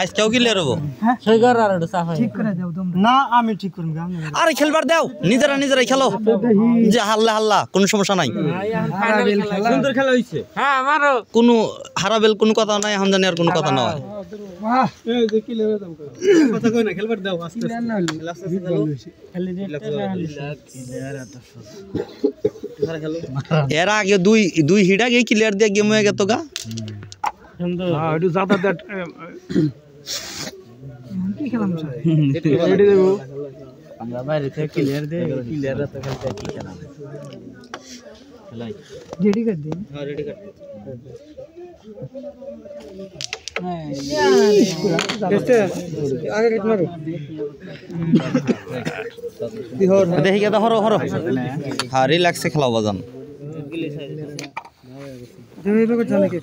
আজকেও কি লেরব হ্যাঁ সই কর আর এটা সাফাই ঠিক করে দাও তোমরা না আমি ঠিক করব আরে খেলবার দাও নিজেরাই খেলো যে হাল্লা হাল্লা কোনো সমস্যা নাই সুন্দর খেলা হইছে হ্যাঁ আমারও কোনো হারাবেল কোনো কথা নাই এখন জানি আর কোনো কথা নয় বাহ এই যে কি লেবে দাও কথা কই না খেলবার দাও আস্তে আস্তে খেলো এর আগে দুই হিট আগে ক্লিয়ার দিয়ে গেম হয়ে গেত গা সুন্দর হ্যাঁ একটু জাতা দেট কি খেলাম স্যার রেডি দেব আমরা বাইরে থেকে ক্লিয়ার দে ক্লিয়ার তো খেলতে কি খেলা খেলাই রেডি कर दे हां रेडी कर कैसे आगे किट मारो দেখি কে হরো হ্যাঁ রিল্যাক্সে খেলাও বাজান তুমি তো জানে কি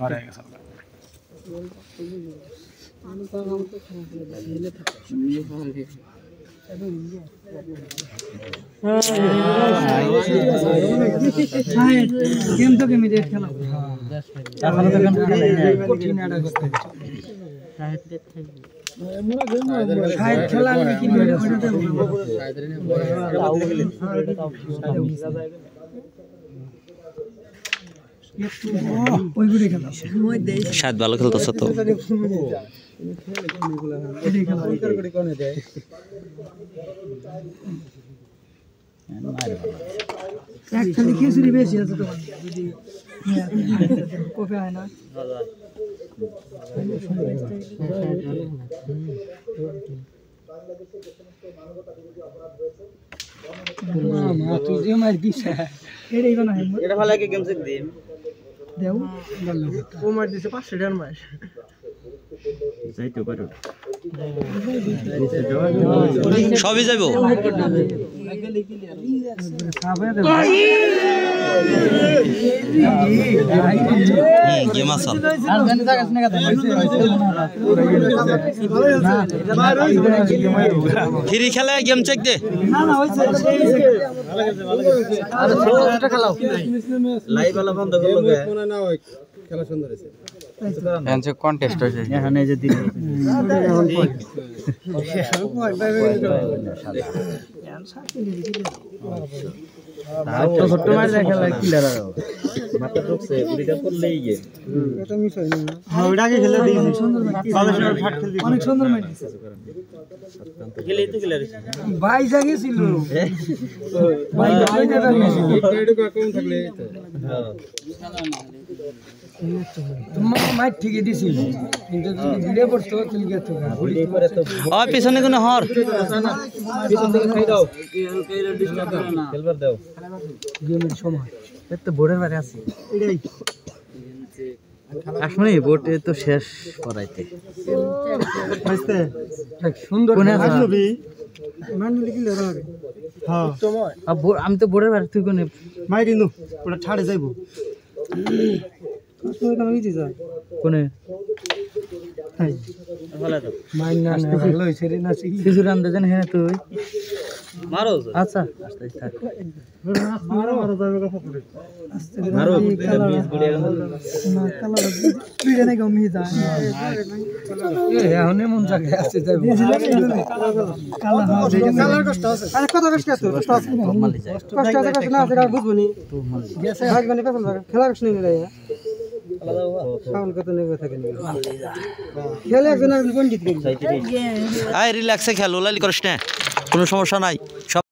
गेम तो गेम देख खेला এখন তো গেম খেলা কঠিন আড়া করতে শায়দ খেলা আমি কি ওই গুলি খেলা শায়দ ভালো খেলতেছ তো एक्चुअली खिचड़ी बेची है तो যদি কফি হয় না মা তুই যে মার দিছ এটাই কোন হয় এটা ভালো লাগে গেম চেক দিই দেও ও মার দিছে 500 টাকার মার যাইতে পারো সবই যাইব গেম আসল ফ্রি খেলা গেম চেক দে লাইভ वाला বন্ধ করলো কে খেলা সুন্দর হয়েছে এনসে কন্টেস্ট হইছে এখানে যে দিন তো ছোট মার খেলা ক্লিয়ার আর মাথা ঢুকছে গুলিটা করলেই গে এটা মিস হয় না হ্যাঁ ওটাকে খেলে দিয়েছি সুন্দর বাংলাদেশের ফাট খেল দিয়েছি অনেক সুন্দর ম্যাচ দিয়েছে খেলেই তো ক্লিয়ার হইছে ভাই জাগে ছিল ভাই জাগে ছিল এটুকু কম থাকলে হ্যাঁ তোমার মাইক ঠিকই দিছিল কিন্তু যদি ভিডিও করতে তুমি গেছো ভিডিও করে তো ওই পিছনে কোন হর পিছন থেকে খাই দাও কেইরা ডিস্টার্ব করে না খেলবার দাও গেমের সময় এত বোর্ডের বাইরে আছে এটাই আসলে বোর্ডে তো শেষ করাইতে বুঝতে সুন্দর কোনে আসবি মানলি কি লড়া হবে হ্যাঁ তোমার আমি তো বোর্ডের বাইরে তুই কোনে মাইরি নু ওটা ছাড়ে যাইবো তুই কেন গিয়েছিস কোনে হাই ভালো তো মাইন না ভালো হইছে রে না শিখি কিছু রান্দা জানি হ্যাঁ তুই মারো আচ্ছা আস্তে থাক মারো যাবে কথা পড়ে আস্তে মারো বীজ গুড়িয়া না কালা তুই জানে গমি যা এ হনে মন জায়গা আছে যাবে কালা হ্যাঁ কালার কষ্ট আছে আরে কত কষ্ট আছে কষ্ট আছে কষ্ট আছে কষ্ট না আছে বুঝবনি গেছে ভাগবানি পেছন খেলা কষ্ট নেই রে কাউল কত নেবে থাকে নি খেলে একজন একজন পণ্ডিত করি আয় রিল্যাক্সে খেলো লালি করিস না কোনো সমস্যা নাই সব